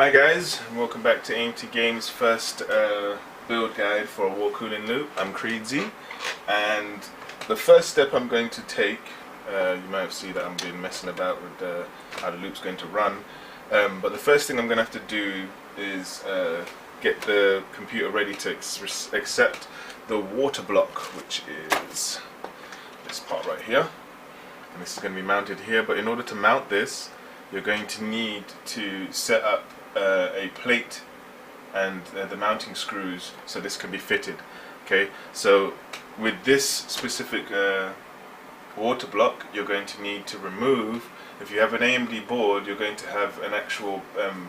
Hi guys, and welcome back to AIM2 Games' first build guide for a wall cooling loop. I'm Creedsy, and the first step I'm going to take, you might have seen that I'm been messing about with how the loop's going to run, but the first thing I'm going to have to do is get the computer ready to accept the Waterblock, which is this part right here, and this is going to be mounted here. But in order to mount this, you're going to need to set up a plate and the mounting screws so this can be fitted. Okay, so with this specific water block, you're going to need to remove, if you have an AMD board, you're going to have an actual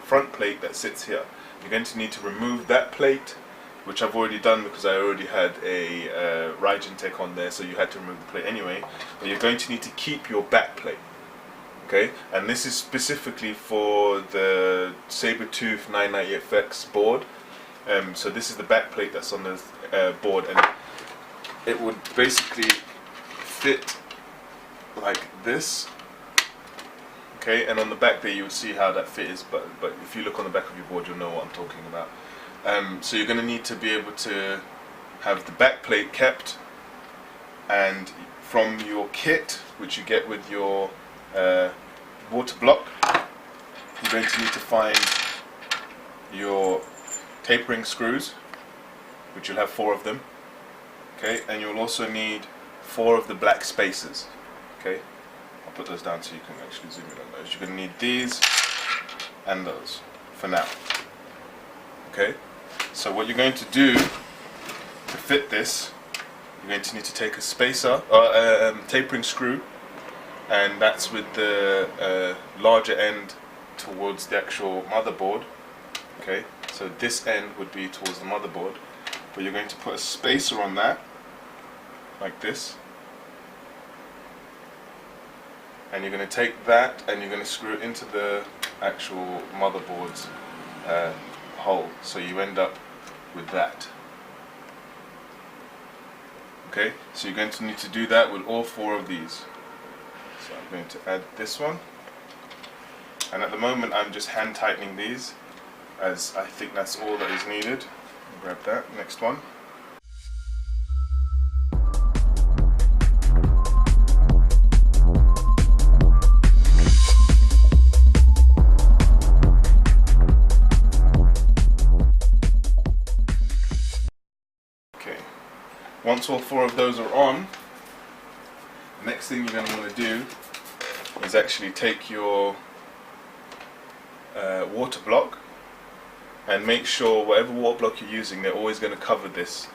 front plate that sits here. You're going to need to remove that plate, which I've already done because I already had a Ryzen Tech on there, so you had to remove the plate anyway. But you're going to need to keep your back plate. Okay, and this is specifically for the Sabertooth 990FX board. So this is the back plate that's on the board, and it would basically fit like this. Okay, and on the back there you will see how that fit is, but if you look on the back of your board, you'll know what I'm talking about. So you're going to need to be able to have the back plate kept, and from your kit, which you get with your water block, you're going to need to find your tapering screws, which you'll have 4 of them. Okay, and you'll also need 4 of the black spacers. Okay, I'll put those down so you can actually zoom in on those. You're going to need these and those for now. Okay, so what you're going to do to fit this, you're going to need to take a spacer, tapering screw, and that's with the larger end towards the actual motherboard. Okay, so this end would be towards the motherboard, but you're going to put a spacer on that like this, and you're going to take that and you're going to screw it into the actual motherboard's hole, so you end up with that. Okay, so you're going to need to do that with all 4 of these. So I'm going to add this one, and at the moment I'm just hand tightening these, as I think that's all that is needed. Grab that, next one. Okay, once all 4 of those are on, the next thing you're going to want to do is actually take your water block and make sure whatever water block you're using, they're always going to cover this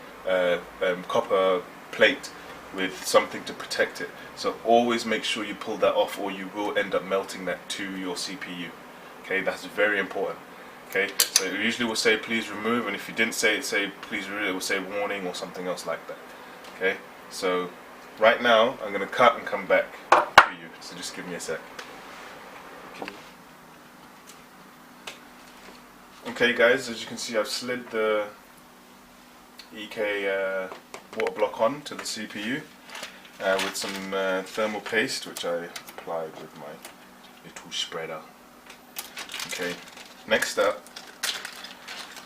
copper plate with something to protect it. So always make sure you pull that off, or you will end up melting that to your CPU. Okay, that's very important. Okay, so it usually will say please remove, and if you didn't say it, say please remove, it will say warning or something else like that. Okay, so right now I'm going to cut and come back to you, so just give me a sec. Okay guys, as you can see, I've slid the EK water block on to the CPU with some thermal paste, which I applied with my little spreader. Okay, next up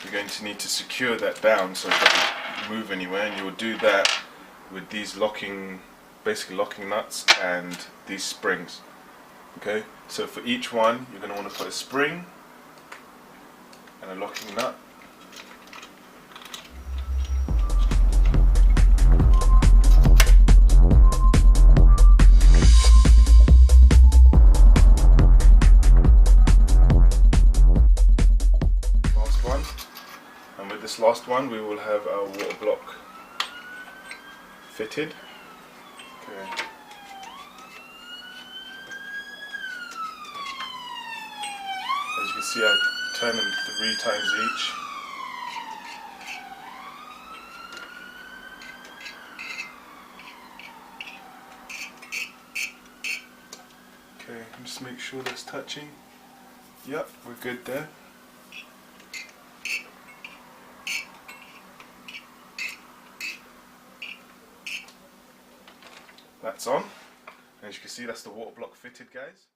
you're going to need to secure that down so it doesn't move anywhere, and you will do that with these basically locking nuts and these springs. Okay, so for each one you're going to want to put a spring and a locking nut. Last one, and with this last one we will have our water block fitted. Okay. As you can see, I turn them 3 times each. Okay, just make sure that's touching. Yep, we're good there. That's on. As you can see, that's the water block fitted, guys.